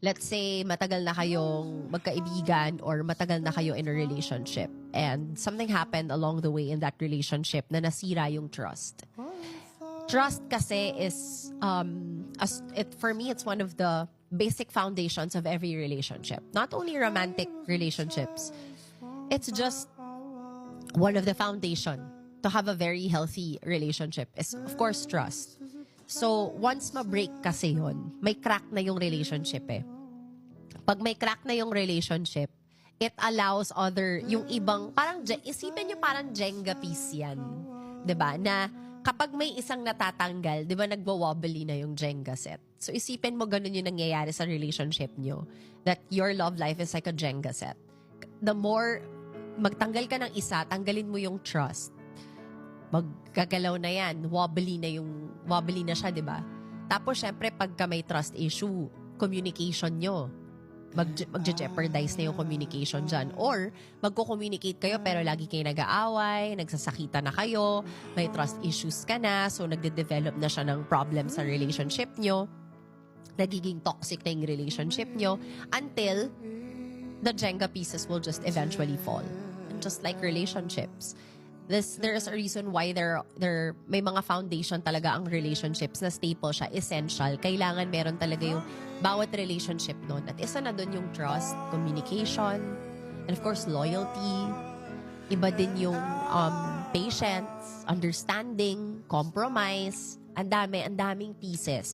let's say matagal na kayong magkaibigan or matagal na kayo in a relationship and something happened along the way in that relationship na nasira yung trust. Trust kasi is, for me, it's one of the basic foundations of every relationship. Not only romantic relationships, it's just one of the foundation to have a very healthy relationship is, of course, trust. So, once ma-break kasi yun, may crack na yung relationship eh. Pag may crack na yung relationship, it allows yung ibang, isipin nyo parang Jenga piece yan. 'Di ba? Na kapag may isang natatanggal, 'di ba nagwa-wobbly na yung Jenga set. So, isipin mo ganun yung nangyayari sa relationship nyo. That your love life is like a Jenga set. The more magtanggal ka ng isa, tanggalin mo yung trust. Maggagalaw na yan, wobbly na siya, di ba? Tapos, syempre, pagka may trust issue, communication nyo, mag-jeopardize na yung communication dyan. Or, magko-communicate kayo pero lagi kayo nag-aaway, nagsasakita na kayo, may trust issues ka na, so nagde-develop na siya ng problem sa relationship nyo, nagiging toxic na yung relationship nyo, until the Jenga pieces will just eventually fall. And just like relationships, there is a reason why may mga foundation talaga ang relationships na staple siya, essential. Kailangan meron talaga yung bawat relationship nun. At isa na dun yung trust, communication, and of course, loyalty. Iba din yung patience, understanding, compromise. Ang daming pieces.